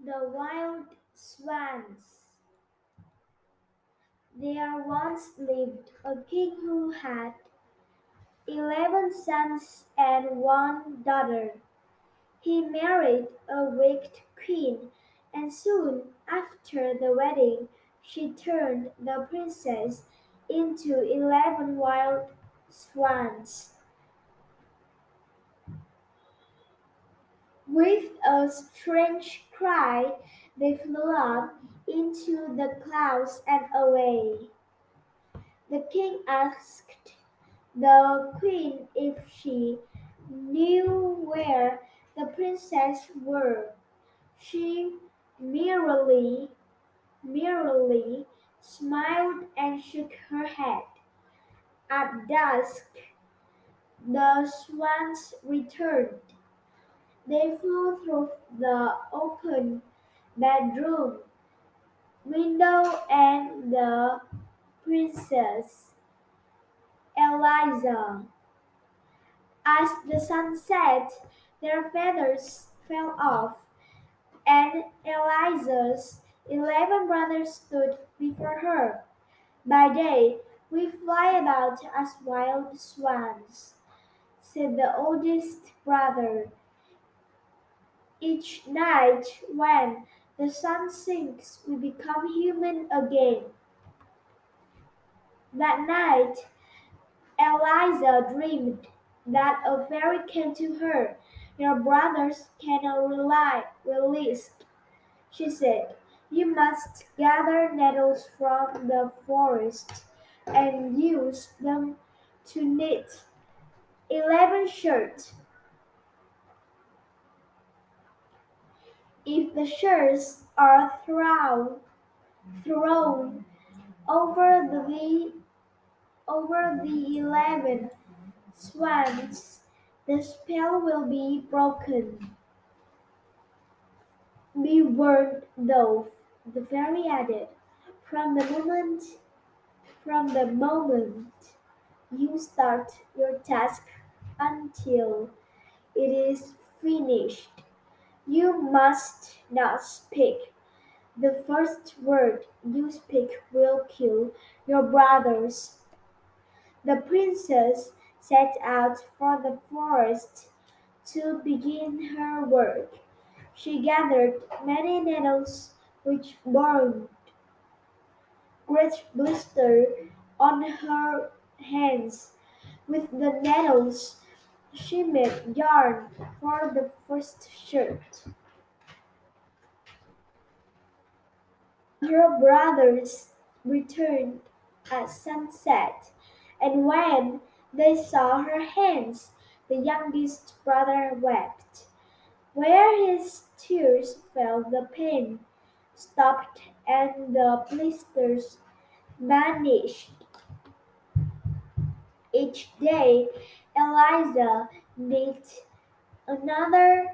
The Wild Swans. There once lived a king who had 11 sons and one daughter. He married a wicked queen, and soon after the wedding she turned the princess into 11 wild swans. With a strange cry, they flew up into the clouds and away. The king asked the queen if she knew where the princess were. She merely smiled and shook her head. At dusk, the swans returned. They flew through the open bedroom window and the princess Eliza. As the sun set, their feathers fell off, and Eliza's 11 brothers stood before her. By day, we fly about as wild swans, said the oldest brother. Each night, when the sun sinks, we become human again. That night, Eliza dreamed that a fairy came to her. Your brothers cannot release, she said. You must gather nettles from the forest and use them to knit 11 shirts. If the shirts are thrown over the 11 swans, the spell will be broken. Be warned, though, the fairy added, from the moment from the moment you start your task until it is finished, you must not speak. The first word you speak will kill your brothers. The princess set out for the forest to begin her work. She gathered many nettles which burned great blisters on her hands. With the nettles she made yarn for the first shirt. Her brothers returned at sunset, and when they saw her hands, the youngest brother wept. Where his tears fell, the pain stopped and the blisters vanished. Each day, Eliza knit another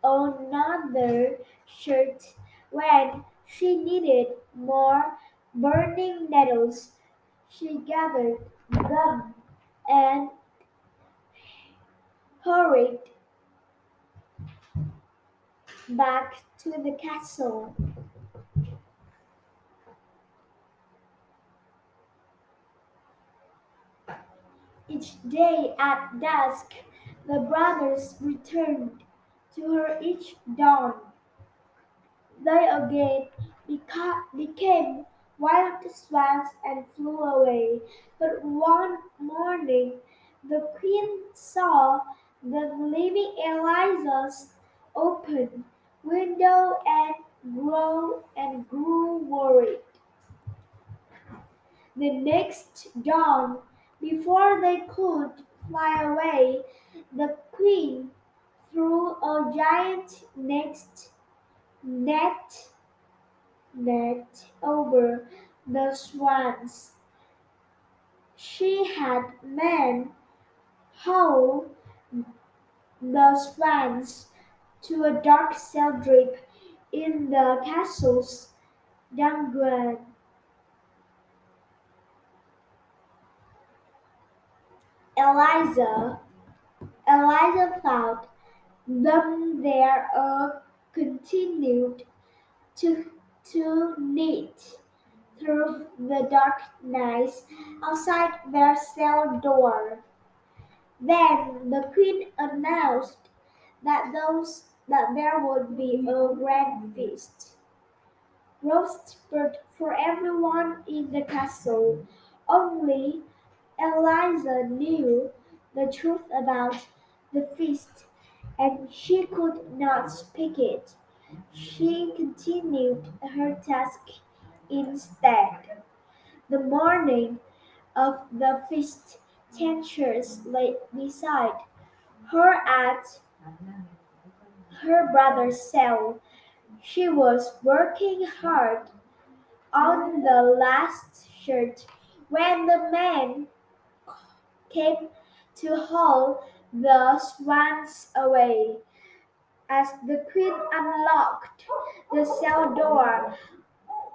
another shirt. When she needed more burning nettles, she gathered them and hurried back to the castle. Each day at dusk, the brothers returned to her each dawn. They again became wild swans and flew away. But one morning the queen saw the living Eliza's open window and grew worried. The next dawn, before they could fly away, the queen threw a giant net over the swans. She had men haul the swans to a dark cell deep in the castle's dungeon. Eliza, Eliza found them there a continued continued to, to knit through the dark night outside their cell door. Then the queen announced that there would be a grand feast, roast bird for everyone in the castle. Only Eliza knew the truth about the feast, and she could not speak it. She continued her task instead. The morning of the feast, Tensions lay beside her at her brother's cell. She was working hard on the last shirt when the man came to haul the swans away. As the queen unlocked the cell door,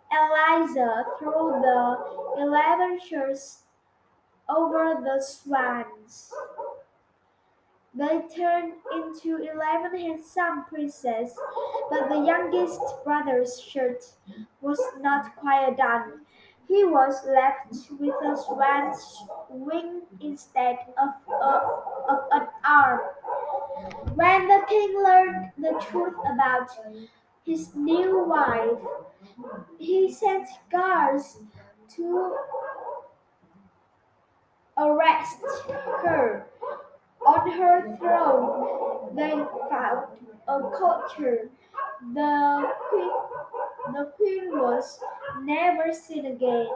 Eliza threw the 11 shirts over the swans. They turned into 11 handsome princes, but the youngest brother's shirt was not quite done. He was left with a swan's wing instead of an arm. When the king learned the truth about his new wife, he sent guards to arrest her. On her throne they found a culture. The queen was never seen again.